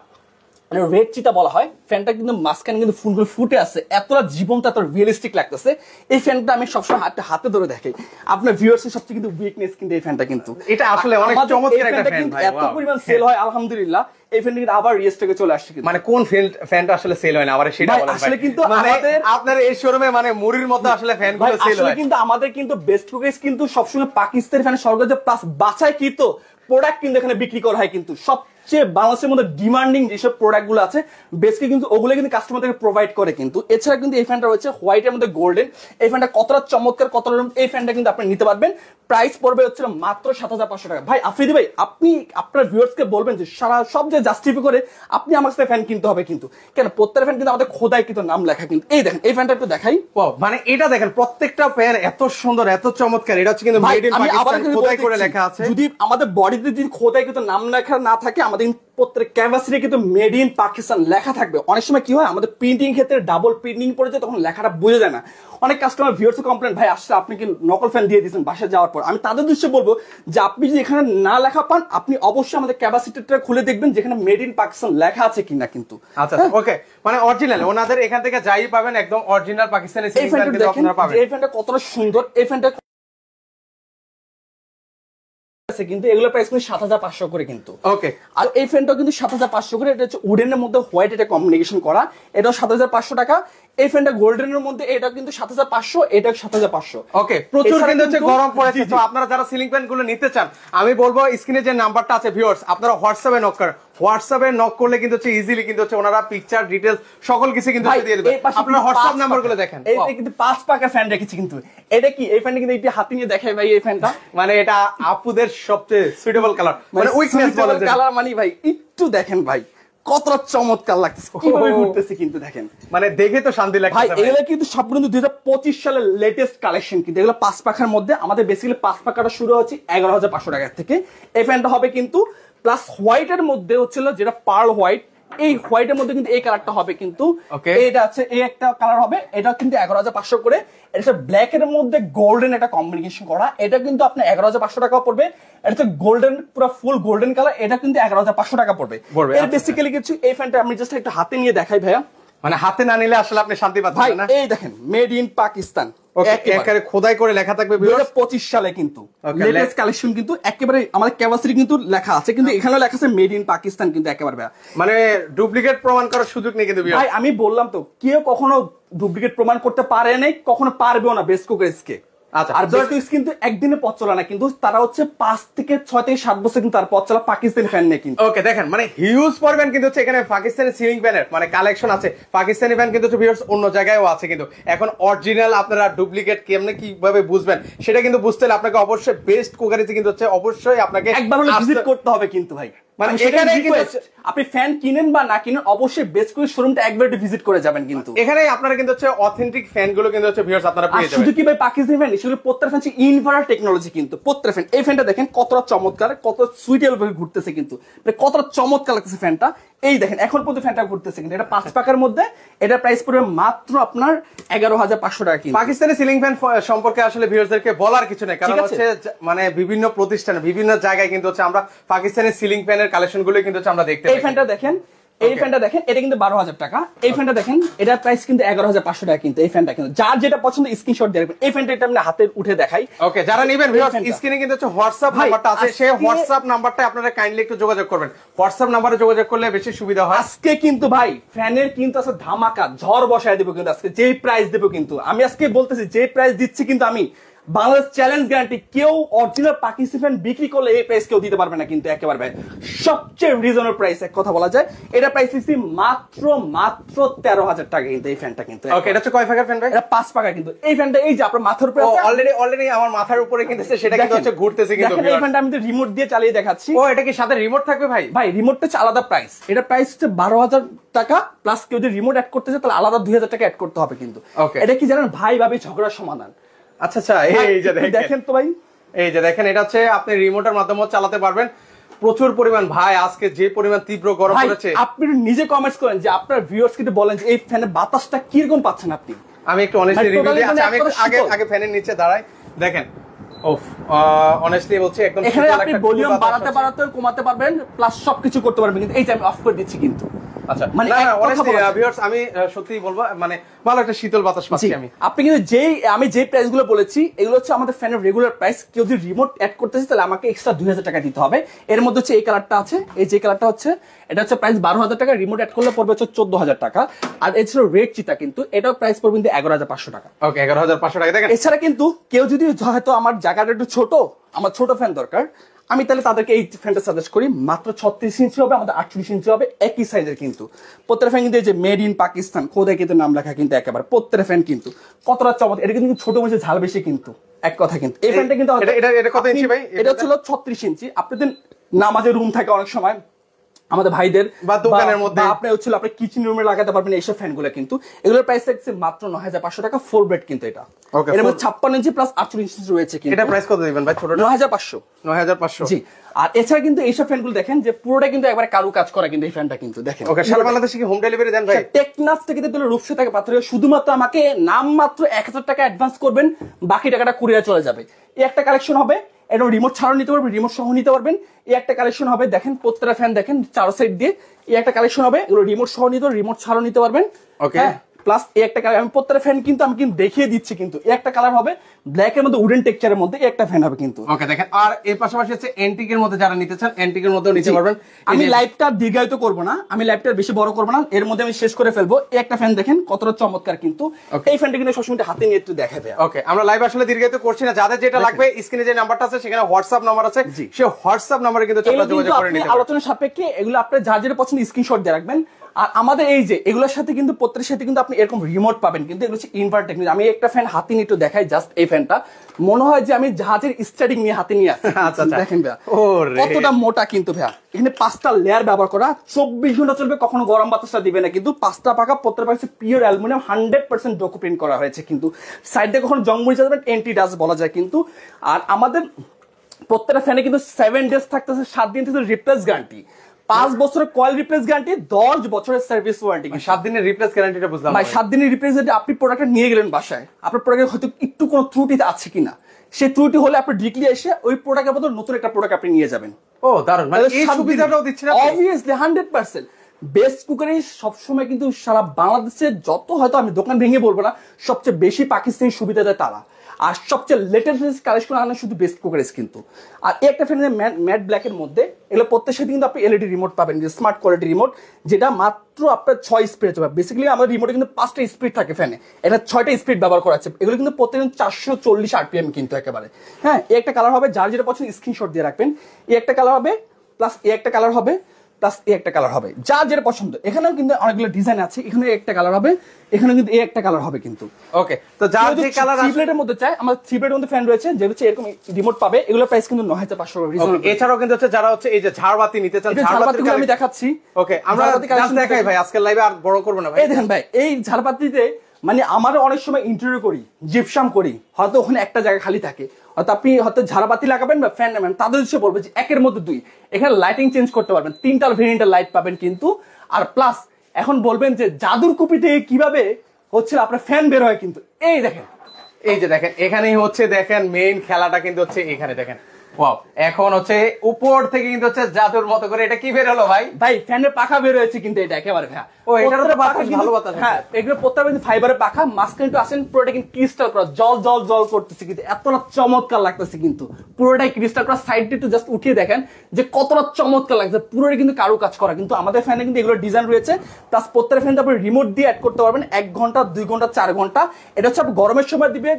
রেড চিতা বলা হয়। ফ্যানটা কিন্তু মাঝখানে কিন্তু ফুলগুলো ফুটে আছে, এতটা জীবন্ত, এত রিয়েলিস্টিক লাগতেছে। এই ফ্যানটা আমি সবসময় হাতে ধরে দেখাই। আপনার ভিউয়ার্সের সবচেয়ে কিন্তু উইকনেস কিন্তু এই ফ্যানটা কিন্তু। এটা আসলে অনেক চমৎকার একটা ফ্যান ভাই, এত পরিমাণ সেল হয় আলহামদুলিল্লাহ। এই ফ্যানটা কিন্তু আবার রিস্টকে চলে আসছে কিন্তু। মানে কোন ফ্যানটা আসলে সেল হয় না আবার সেটা বলেন ভাই। আসলে কিন্তু আমাদের আপনার এই শোরুমে মানে মুড়ির মতো আসলে ফ্যানগুলো সেল হয়। আসলে কিন্তু আমাদের কিন্তু বেস্ট কুকেস কিন্তু সবসময় পাকিস্তানি ফ্যান সরকার যে প্লাস বাছাই কিন্তু প্রোডাক্ট কিন্তু এখানে বিক্রি করা হয় কিন্তু। সব সবচেয়ে বাংলাদেশের মধ্যে ডিমান্ডিং যেসব প্রোডাক্ট গুলো আছে বেসকে কিন্তু ওগুলো কিন্তু কাস্টমারদেরকে প্রোভাইড করে কিন্তু। এছাড়া কিন্তু এই ফ্যানটা রয়েছে হোয়াইটের মধ্যে গোল্ডেন। এই ফ্যানটা কতটা চমৎকার, কতটা এই ফ্যানটা কিন্তু আপনি নিতে পারবেন। প্রাইস পড়বে হচ্ছে মাত্র 7500 টাকা। ভাই আফ্রিদি ভাই, আপনি আপনার ভিউয়ার্সকে বলবেন যে সারা সব যে জাস্টিফাই করে আপনি আমার কাছে ফ্যান কিনতে হবে কিন্তু। কেন প্রত্যেকটা ফ্যান কিন্তু আমাদের খোদাই কিন্তু নাম লেখা কিন্তু। এই দেখেন এই ফ্যানটা একটু দেখাই। মানে এটা দেখেন প্রত্যেকটা ফ্যান এত সুন্দর এত চমৎকার। এটা হচ্ছে কিন্তু মেড ইন পাকিস্তান খোদাই করে লেখা আছে। যদি আমাদের বডিতে যদি খোদাই কিন্তু নাম লেখা না থাকে, আমাদের প্রত্যেক ক্যানভাসে কিন্তু মেড ইন পাকিস্তান লেখা থাকবে। অনেক সময় কি হয় আমাদের প্রিন্টিং ক্ষেত্রে ডাবল প্রিন্টিং পড়ে যায়, তখন লেখাটা বোঝা যায় না। অনেক কাস্টমার ভিউয়ার্স কমপ্লেন, ভাই আসলে আপনি কি নকল ফ্যান দিয়ে দিয়েছেন বাসায় যাওয়ার পর। আমি তাদের দৃশ্যে বলবো যে আপনি যদি এখানে না লেখা পান, আপনি অবশ্যই আমাদের ক্যাপাসিটিটা খুলে দেখবেন যেখানে মেড ইন পাকিস্তান লেখা আছে কিনা কিন্তু। আচ্ছা ওকে, মানে অরিজিনাল ওনাদের এখান থেকে যাই পাবেন একদম অরিজিনাল পাকিস্তানি সিলিং ফ্যান কিন্তু আপনারা পাবেন। এই ফ্যানটা কতটা সুন্দর, এই ফ্যানটা কিন্তু এগুলো প্রাইস কিন্তু 7500 করে কিন্তু। ওকে, আর এই ফ্যানটাও কিন্তু 7500 করে। এটা হচ্ছে উডেনের মধ্যে হোয়াইট এটা কম্বিনেশন করা, এটাও 7500 টাকা। এই ফ্যানটা গোল্ডেনের মধ্যে, এটা কিন্তু 7500, এটা 7500। ওকে, প্রচুর কিন্তু হচ্ছে গরম পড়েছে। তো আপনারা যারা সিলিং ফ্যান গুলো নিতে চান, আমি বলবো স্ক্রিনে যে নাম্বারটা আছে ভিউয়ার্স, আপনারা হোয়াটসঅ্যাপে নক করেন। হোয়াটসঅ্যাপে নক করলে কিন্তু হচ্ছে ইজিলি কিন্তু হচ্ছে ওনারা পিকচার ডিটেইলস সকল কিছু কিন্তু দিয়ে দেবে। আপনারা হোয়াটসঅ্যাপ নাম্বারগুলো দেখেন। এইটা কিন্তু 5 পাকা ফ্যান রেখেছি কিন্তু। এটা কি এই ফ্যানটা কিন্তু একটু হাতে নিয়ে দেখাই ভাই। এই ফ্যানটা মানে এটা আপুদের সবচেয়ে সুইটেবল কালার, মানে উইকনেস বলা যায় কালার মানে ভাই একটু দেখেন ভাই কতটা চমৎকার লাগতেছে, কিভাবে ঘুরতেছে কিন্তু দেখেন। মানে দেখে তো শান্তি লাগছে ভাই। এগুলো কিন্তু সম্পূর্ণ 2025 সালের লেটেস্ট কালেকশন কিন্তু। এগুলো 5 পাখার মধ্যে। আমাদের বেসিক্যালি 5 পাখাটা শুরু হচ্ছে 11500 টাকা থেকে। এই ফ্যানটা হবে কিন্তু প্লাস হোয়াইটের মধ্যে হচ্ছিল যেটা পার্ল হোয়াইট। এই হোয়াইটের মধ্যে কিন্তু এই কালারটা হবে কিন্তু। এটা আছে এই একটা কালার হবে, এটা কিন্তু 11500 করে। এটা ব্ল্যাক এর মধ্যে গোল্ডেন একটা কম্বিনেশন করা, এটা কিন্তু আপনার 11500 টাকা পড়বে। এটা হচ্ছে গোল্ডেন, পুরো ফুল গোল্ডেন কালার, এটা কিন্তু 11500 টাকা পড়বে। এর বেসিক্যালি কিছু এই ফ্যানটা আমি জাস্ট একটু হাতে নিয়ে দেখাই ভাইয়া। মানে হাতে না নিলে আসলে আপনি শান্তি পাচ্ছেন না। এই দেখেন মেড ইন পাকিস্তান একেবারে খোদাই করে লেখা থাকবে 2025 সালে কিন্তু। লেটেস্ট কালেকশন কিন্তু একেবারে আমাদের ক্যাপাসিটি কিন্তু লেখা আছে, কিন্তু এখানেও লেখা আছে মেড ইন পাকিস্তান কিন্তু। একেবারে মানে ডুপ্লিকেট প্রমাণ করার সুযোগ নেই কিন্তু ভাই। আমি বললাম তো কেউ কখনো ডুপ্লিকেট প্রমাণ করতে পারে নাই, কখনো পারবেও না বেস্ট কোকেসকে। আর বেস্ট কিন্তু একদিনে পথ চলা না কিন্তু, তারা হচ্ছে 5 থেকে 6 থেকে 7 বছর কিন্তু তার পথ চলা পাকিস্তানি ফ্যান নেই কিন্তু। ওকে দেখেন, মানে হিউজ পরিমাণ কিন্তু হচ্ছে এখানে পাকিস্তানি সিলিং ফ্যানের মানে কালেকশন আছে। পাকিস্তানি ফ্যান কিন্তু হচ্ছে ভিউয়ার্স অন্য জায়গায়ও আছে কিন্তু। এখন অরিজিনাল আপনারা ডুপ্লিকেট কেমনে কিভাবে বুঝবেন সেটা কিন্তু বুঝতে হলে আপনাকে অবশ্যই বেস্ট কুকারিতে কিন্তু হচ্ছে অবশ্যই আপনাকে একবার হলে ভিজিট করতে হবে কিন্তু ভাই। মানে এখানে আপনি ফ্যান কিনেন বা না কিনেন অবশ্যই বেস্ট কোকেস শোরুমটা একবার ভিজিট করে যাবেন কিন্তু। এখানে আপনারা কিন্তু হচ্ছে অথেন্টিক ফ্যান গুলো কিন্তু হচ্ছে ভিউয়ার্স আপনারা পেয়ে যাবেন। শুধু কি ভাই পাকিস্তানি ফ্যান, সেগুলো প্রত্যেকটা ফ্যান ইনভার্টার টেকনোলজি কিন্তু প্রত্যেকটা ফ্যান। এই ফ্যানটা দেখেন কতটা চমৎকার, কত সুইটেবল ভাবে ঘুরতেছে কিন্তু, মানে কতটা চমৎকার লাগতেছে ফ্যানটা। এই দেখেন এখন পর্যন্ত ফ্যানটা ঘুরতেছে কিন্তু। এটা 5 পাকার মধ্যে, এটা প্রাইস পড়বে মাত্র আপনার 11500 টাকা কিন্তু। পাকিস্তানি সিলিং ফ্যান সম্পর্কে আসলে ভিউয়ার্সদেরকে বলার কিছু নেই, কারণ হচ্ছে মানে বিভিন্ন প্রতিষ্ঠানে বিভিন্ন জায়গায় কিন্তু হচ্ছে আমরা পাকিস্তানি সিলিং ফ্যানের কালেকশন গুলো কিন্তু আমরা দেখতে পাই। এই ফ্যানটা দেখেন, এই ফ্যানটা দেখেন, এটা কিন্তু 12000 টাকা। এই ফ্যানটা দেখেন, এটার প্রাইস কিন্তু 11500 টাকা কিন্তু। এই ফ্যানটা কিন্তু যার যেটা পছন্দ স্ক্রিনশট দিয়ে রাখবেন। এই ফ্যানটা এটা আমি হাতে উঠে দেখাই। ওকে, যারা নেবেন ভিউয়ার্স স্ক্রিনে কিন্তু হচ্ছে হোয়াটসঅ্যাপ নাম্বারটা আছে, সেই হোয়াটসঅ্যাপ নাম্বারটা আপনারা কাইন্ডলি একটু যোগাযোগ করবেন। হোয়াটসঅ্যাপ নাম্বারে যোগাযোগ করলে বেশি সুবিধা হয়। আজকে কিন্তু ভাই ফ্যানের কিন্তু আছে ধামাকা, ঝড় বসায় দেব কিন্তু আজকে। যেই প্রাইস দেব কিন্তু আমি আজকে বলতেছি, যে প্রাইস দিচ্ছি কিন্তু আমি বাংলাদেশ চ্যালেঞ্জ গ্যারান্টি। কেউ অরিজিনাল পাকিস্তানি ফ্যান বিক্রি করলে এই প্রাইস কেউ দিতে পারবে না কিন্তু। একেবারে ভাই সবচেয়ে রিজনেবল প্রাইস এক কথা বলা যায়। এটা প্রাইস দিচ্ছি মাত্র 13000 টাকা কিন্তু এই ফ্যানটা কিন্তু। ওকে, এটা হচ্ছে কয় পাকার ফ্যান ভাই? এটা 5 পাকা কিন্তু। এই ফ্যানটা এই যে আপনার মাথার উপরে আছে, অলরেডি আমার মাথার উপরে কিন্তু সেটা কিন্তু হচ্ছে ঘুরতেছে কিন্তু। এই ফ্যানটা আমি রিমোট দিয়ে চালিয়ে দেখাচ্ছি। ও, এটা কি সাথে রিমোট থাকবে ভাই? ভাই রিমোটটা হচ্ছে আলাদা প্রাইস। এটা প্রাইস হচ্ছে 12000 টাকা প্লাস কেউ যদি রিমোট অ্যাড করতে চায় তাহলে আলাদা 2000 টাকা অ্যাড করতে হবে কিন্তু। এটা কি জানেন ভাই ভাবি ঝগড়ার সমাধান। আচ্ছা আচ্ছা, এই যে দেখেন তো ভাই, এই যে দেখেন, এটা হচ্ছে আপনি রিমোটের মাধ্যমে চালাতে পারবেন। প্রচুর পরিমাণ ভাই আজকে যে পরিমাণ তীব্র গরম পড়েছে, আপনি নিজে কমেন্টস করেন যে আপনার ভিউয়ার্স কিন্তু বলেন যে এই ফ্যানের বাতাসটা কি রকম পাচ্ছেন আপনি। আমি একটু অনেস্টলি রিভিউ দিই। আচ্ছা, আমি আগে ফ্যানের নিচে দাঁড়াই, দেখেন। ওফ, অনেস্টলি বলছি একদম এখানে আপনি ভলিউম বাড়াতে কমাতে পারবেন, প্লাস সবকিছু করতে পারবেন কিন্তু। এই যে আমি অফ করে দিচ্ছি কিন্তু। আচ্ছা, মানে অনেস্টলি ভিউয়ার্স আমি সত্যিই বলবো, মানে ভালো একটা শীতল বাতাস পাচ্ছি আমি। আপনি কিন্তু আমি যে প্রাইস গুলো বলেছি এগুলো হচ্ছে আমাদের ফ্যানের রেগুলার প্রাইস। কেউ যদি রিমোট অ্যাড করতে চায় তাহলে আমাকে এক্সট্রা 2000 টাকা দিতে হবে। এর মধ্যে হচ্ছে এই কালারটা আছে, এই যে কালারটা হচ্ছে এটা হচ্ছে প্রাইস 12000 টাকা, রিমোট অ্যাড করলে পড়বে হচ্ছে 14000 টাকা। আর এছাড়া রেড চিতা কিন্তু এটাও প্রাইস পড়বে কিন্তু 11500 টাকা। ওকে, 11500 টাকা। দেখেন, এছাড়া কিন্তু কেউ যদি হয়তো আমার জায়গাটা একটু ছোট, আমার ছোট ফ্যান দরকার, আমি তাহলে তাদেরকে এই ফ্যানটা সাজেস্ট করি, মাত্র 36 ইঞ্চি হবে, আমাদের 48 ইঞ্চি হবে, একই সাইজের কিন্তু। প্রত্যেকটা ফ্যান কিন্তু এই যে মেড ইন পাকিস্তান খোদাই কিন্তু নাম লেখা কিন্তু একেবারে প্রত্যেকটা ফ্যান কিন্তু কতটা চমৎকার। এটা কিন্তু ছোট মধ্যে ঝাল বেশি কিন্তু এক কথা কিন্তু। এই ফ্যানটা কিন্তু এটা কত ইঞ্চি ভাই? এটা ছিল 36 ইঞ্চি। আপনাদের নামাজের রুম থাকে অনেক সময় আমাদের ভাইদের বা দোকানের মধ্যে, আপনি হচ্ছিল আপনি কিচেন রুমে লাগাতে পারবেন এইসব ফ্যানগুলো কিন্তু। এগুলোর প্রাইস থাকছে মাত্র 9500 টাকা, 4 বেড কিন্তু এটা। এর মধ্যে 56 ইঞ্চি প্লাস 48 ইঞ্চি রয়েছে কিন্তু। এটা প্রাইস কত দিবেন ভাই ছোটটা? 9500। 9500 জি। আর এছাড়া কিন্তু এইসব ফ্যানগুলো দেখেন যে পুরোটা কিন্তু একবারে কারু কাজ করা কিন্তু এই ফ্যানটা কিন্তু দেখেন। ওকে, সারা বাংলাদেশে কি হোম ডেলিভারি দেন ভাই? টেকনাফ থেকে দিলে রূপসা থেকে পাথরে, শুধুমাত্র আমাকে নামমাত্র 1000 টাকা অ্যাডভান্স করবেন, বাকি টাকাটা কুরিয়ার চলে যাবে। এই একটা কালেকশন হবে, এটা রিমোট ছাড়াও নিতে পারবেন, রিমোট সহ নিতে পারবেন। এই একটা কালেকশন হবে, দেখেন প্রত্যেকটা ফ্যান দেখেন 4 সাইড দিয়ে। এই একটা কালেকশন হবে, এগুলো রিমোট সহ নিতে পারবেন, রিমোট ছাড়াও নিতে পারবেন। ওকে, প্লাস এই একটা কালার আমি প্রত্যেকটা ফ্যান কিন্তু আমি কিন্তু দেখিয়ে দিচ্ছি কিন্তু। এই একটা কালার হবে ব্ল্যাক এর মধ্যে উডেন টেক্সচারের মধ্যে, এই একটা ফ্যান হবে কিন্তু। ওকে দেখেন, আর এর পাশাপাশি হচ্ছে এন্টিকের মধ্যে যারা নিতে চান এন্টিকের মধ্যেও নিতে পারবেন। আমি লাইভটা দীর্ঘায়িত করব না, আমি লাইভটা বেশি বড় করব না, এর মধ্যে আমি শেষ করে ফেলবো। এই একটা ফ্যান দেখেন কতটা চমৎকার কিন্তু। এই ফ্যানটা কিন্তু সবসময় হাতে নিয়ে একটু দেখাবে। ওকে, আমরা লাইভ আসলে দীর্ঘায়িত করছি না, যাদের যেটা লাগবে স্ক্রিনে যে নাম্বারটা আছে সেখানে হোয়াটসঅ্যাপ নাম্বার আছে, সেই হোয়াটসঅ্যাপ নম্বরে কিন্তু আপনারা যোগাযোগ করে নিতে পারেন। আলোচনা সাপেক্ষে এগুলো আপনি যার যেটা পছন্দ স্ক্রিনশট দিয়ে রাখবেন। আর আমাদের এই যে এগুলোর সাথে কিন্তু প্রত্যেকের সাথে কিন্তু আপনি এরকম রিমোট পাবেন কিন্তু। এগুলো হচ্ছে ইনভার্টার টেকনোলজি। আমি একটা ফ্যান হাতে নিয়ে একটু দেখাই, জাস্ট এই ফ্যানটা মনে হয় যে আমি জাহাজের স্টার্টিং নিয়ে হাতে নিয়ে আসছি। আচ্ছা দেখেন ভাইয়া কতটা মোটা কিন্তু ভাইয়া। এখানে 5টা লেয়ার ব্যবহার করা, 24 ঘন্টা চলবে, কখনো গরম বাতাসটা দিবে না কিন্তু। 5টা পাকা, প্রত্যেকটা পাশে পিওর অ্যালুমিনিয়াম 100% ডোকো প্রিন্ট করা হয়েছে কিন্তু। সাইডে কখনো জং মরিচা যাবে, এন্টি ডাস্ট বলা যায় কিন্তু। আর আমাদের প্রত্যেকটা ফ্যানে কিন্তু 7 ডেজ থাকতেছে, 7 দিন থেকে রিপ্লেস গ্যারান্টি, 5 বছরের কয়েল রিপ্লেস গ্যারান্টি, 10 বছরের সার্ভিস ওয়ারেন্টি। 7 দিনের রিপ্লেস গ্যারান্টিটা বুঝলাম ভাই। 7 দিনের রিপ্লেস গ্যারান্টি, আপনি প্রোডাক্টটা নিয়ে গেলেন বাসায়, আপনার প্রোডাক্টে হয়তো একটু কোনো ত্রুটি আছে কিনা, সেই ত্রুটি হলে আপনি ডিরেক্টলি এসে ওই প্রোডাক্টের বদলে নতুন একটা প্রোডাক্ট আপনি নিয়ে যাবেন। ও দারুণ, মানে এই সুবিধাটাও দিচ্ছেন আপনি। অবভিয়াসলি 100%। বেস্ট কুকারি সবসময় কিন্তু সারা বাংলাদেশে যত, হয়তো আমি দোকান ভেঙে বলবো না, সবচেয়ে বেশি পাকিস্তানি সুবিধা দেয় তারা। আর সবচেয়ে লেটেস্ট কালেকশন আনা শুধু বেস্ট কুকারিজ কিন্তু। আর এই একটা ফ্যানের ম্যাট ব্ল্যাকের মধ্যে এগুলো প্রত্যেকের সাথে কিন্তু আপনি এলইডি রিমোট পাবেন, যে স্মার্ট কোয়ালিটি রিমোট, যেটা মাত্র আপনার 6 স্পিড চলবে। বেসিক্যালি আমাদের রিমোটে কিন্তু 5টা স্পিড থাকে ফ্যানে, এটা 6টা স্পিড ব্যবহার করা আছে। এগুলো কিন্তু প্রত্যেকদিন 440 RPM কিন্তু একেবারে। হ্যাঁ, এই একটা কালার হবে, যার যেটা পছন্দ স্ক্রিনশট দিয়ে রাখবেন। এই একটা কালার হবে, প্লাস এই একটা কালার হবে, প্লাস এই একটা কালার হবে, যার যেটা পছন্দ। এখানেও কিন্তু অনেকগুলো ডিজাইন আছে, এখানে একটা কালার হবে, এখানে কিন্তু এই একটা কালার হবে কিন্তু। ওকে, তো যার যে কালার থ্রি ব্লেডের মধ্যে চাই, আমাদের থ্রি ব্লেডের মধ্যে ফ্যান রয়েছে, যে হচ্ছে এরকম রিমোট পাবে। এগুলোর প্রাইস কিন্তু 9500 টাকা। এছাড়াও কিন্তু হচ্ছে যারা হচ্ছে এই যে ঝাড়বাতি নিতে চান, ঝাড়বাতি আমি দেখাচ্ছি। ওকে, আমরা দেখাই ভাই, আজকের লাইভে আর বড় করব না ভাই। এই দেখেন ভাই, এই ঝাড়বাতিতে মানে আমারও অনেক সময় ইন্টারভিউ করি, জিপসাম করি, হয়তো ওখানে একটা জায়গা খালি থাকে, হয়তো আপনি হয়তো ঝাড়বাতি লাগাবেন বা ফ্যান নেবেন, তাদের হচ্ছে বলবে যে একের মধ্যে 2। এখানে লাইটিং চেঞ্জ করতে পারবেন, 3টা ভেরিয়েন্টের লাইট পাবেন কিন্তু। আর প্লাস এখন বলবেন যে জাদুর কুপি থেকে কিভাবে হচ্ছে আপনার ফ্যান বের হয় কিন্তু। এই দেখেন, এই যে দেখেন, এখানেই হচ্ছে দেখেন মেইন খেলাটা কিন্তু হচ্ছে এখানে দেখেন। ওয়াও, এখন হচ্ছে উপর থেকে কিন্তু হচ্ছে জাদুর মতো করে এটা কি বের হলো ভাই? ভাই ফ্যানের পাখা বের হয়েছে কিন্তু এটা একেবারে। হ্যাঁ, ও এটারও তো বাতাস, ভালো বাতাস। হ্যাঁ, এগুলো প্রত্যেকটা ফাইবারের পাখা, মাঝখানে একটু আসেন, পুরোটা কিন্তু ক্রিস্টাল করা, জল জল জল করতেছে কিন্তু, এতটা চমৎকার লাগতেছে কিন্তু। পুরোটাই ক্রিস্টাল করা, সাইডটা একটু জাস্ট উঠিয়ে দেখেন যে কতটা চমৎকার লাগছে, পুরোটাই কিন্তু কারু কাজ করা কিন্তু। আমাদের ফ্যানে কিন্তু এগুলো ডিজাইন রয়েছে, প্লাস প্রত্যেকটা ফ্যান আপনি রিমোট দিয়ে অ্যাড করতে পারবেন, 1 ঘন্টা 2 ঘন্টা 4 ঘন্টা। এটা হচ্ছে আপনি গরমের সময় দিবে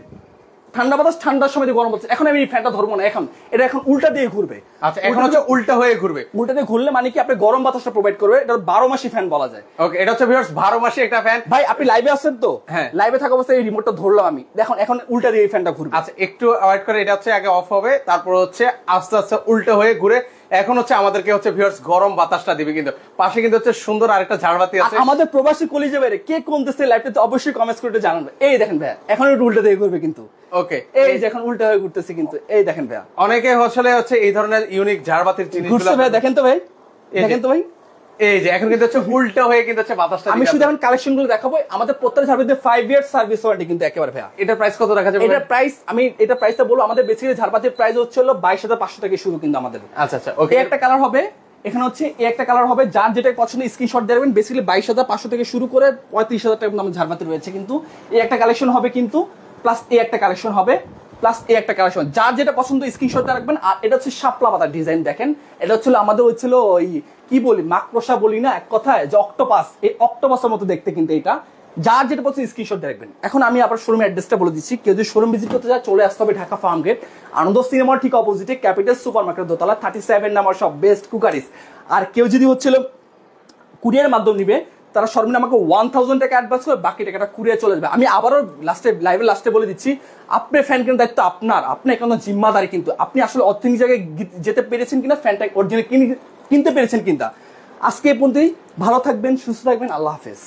ঠান্ডা বাতাস, ঠান্ডার সময় দিয়ে গরম হচ্ছে। এখন আমি এই ফ্যানটা ধরবো না, এখন এটা এখন উল্টা দিয়ে ঘুরবে। আচ্ছা, এখন হচ্ছে উল্টা হয়ে ঘুরবে। উল্টা দিয়ে ঘুরলে মানে কি আপনি গরম বাতাসটা প্রোভাইড করবে, এটা 12 মাসি ফ্যান বলা যায়। ওকে, এটা হচ্ছে ভিউয়ার্স 12 মাসে একটা ফ্যান। ভাই আপনি লাইভে আছেন তো? হ্যাঁ, লাইভে থাকা অবস্থায় এই রিমোটটা ধরলাম আমি, দেখুন এখন উল্টা দিয়ে এই ফ্যানটা ঘুরবে। আচ্ছা, একটু ওয়েট করে, এটা হচ্ছে আগে অফ হবে, তারপর হচ্ছে আস্তে আস্তে উল্টো হয়ে ঘুরে এখন হচ্ছে আমাদেরকে হচ্ছে ভিউয়ার্স গরম বাতাসটা দিবে কিন্তু। পাশে কিন্তু হচ্ছে সুন্দর আরেকটা ঝাড়বাতি আছে। আমাদের প্রবাসী কলিজে বাইরে কে কোন দেশে লাইভটাতে অবশ্যই কমেন্টস করে জানাবেন। এই দেখেন ভাই, এখন উল্টা দিয়ে ঘুরবে কিন্তু। ওকে, এই যে এখন উল্টা হয়ে ঘুরতেছে কিন্তু, এই দেখেন ভাই। অনেকে আসলে হচ্ছে এই ধরনের ইউনিক ঝাড়বাতির জিনিসগুলো ভাই দেখেন তো ভাই, দেখেন তো ভাই, এই যে এখন কিন্তু হচ্ছে উল্টো হয়ে কিন্তু হচ্ছে বাতাসটা। আমি শুধু এখন কালেকশন গুলো দেখাবো। আমাদের প্রত্যেকটা ঝাড়বাতিতে 5 ইয়ার্স সার্ভিস ওয়ারেন্টি কিন্তু একেবারে ভাই। এটা প্রাইস কত রাখা যাবে? এটা প্রাইস আমি এটা প্রাইসটা বলবো, আমাদের বেসিক্যালি ঝাড়বাতির প্রাইস হচ্ছে হলো 22500 থেকে শুরু কিন্তু আমাদের। আচ্ছা আচ্ছা, ওকে। এই একটা কালার হবে, এখানে হচ্ছে এই একটা কালার হবে, যার যেটা পছন্দ স্ক্রিনশট দেবেন। বেসিক্যালি 22500 থেকে শুরু করে 35000 টাকা আমাদের ঝাড়বাতি রয়েছে কিন্তু। এই একটা কালেকশন হবে কিন্তু, প্লাস এই একটা কালেকশন হবে, প্লাস এই একটা কালেকশন, যার যেটা পছন্দ স্ক্রিনশট রাখবেন। আর এটা হচ্ছে শাপলা পাতার ডিজাইন দেখেন, এটা হচ্ছিল আমাদের হচ্ছিল ওই কি বলি মাকড়সা বলি না এক কথায়, যে অক্টোপাস, এই অক্টোপাসের মতো দেখতে কিন্তু এটা। যার যেটা পছন্দ স্ক্রিনশট দেখবেন। এখন আমি আবার শোরুমের অ্যাড্রেসটা বলে দিচ্ছি, কেউ যদি শোরুম ভিজিট করতে চায় চলে আসতে হবে ঢাকা ফার্ম গেট, আনন্দ সিনেমার ঠিক অপোজিটে ক্যাপিটাল সুপার মার্কেট দোতলা 37 নাম্বার সব বেস্ট কুকারিস। আর কেউ যদি হচ্ছিল কুরিয়ার মাধ্যমে নিবে তারা সর্বনিম্ন আমাকে 1000 টাকা অ্যাডভান্স করে বাকি টাকাটা কুরিয়ার চলে যাবে। আমি আবারও লাইভের লাস্টে বলে দিচ্ছি, আপনার ফ্যান কেনার দায়িত্ব আপনার, আপনার এখানে জিম্মাদারি, কিন্তু আপনি আসলে অথেন্টিক জায়গায় যেতে পেরেছেন কিনা, ফ্যানটা অরিজিনাল কিনতে পেরেছেন কিনা। আজকে এই পর্যন্তই, ভালো থাকবেন, সুস্থ থাকবেন, আল্লাহ হাফেজ।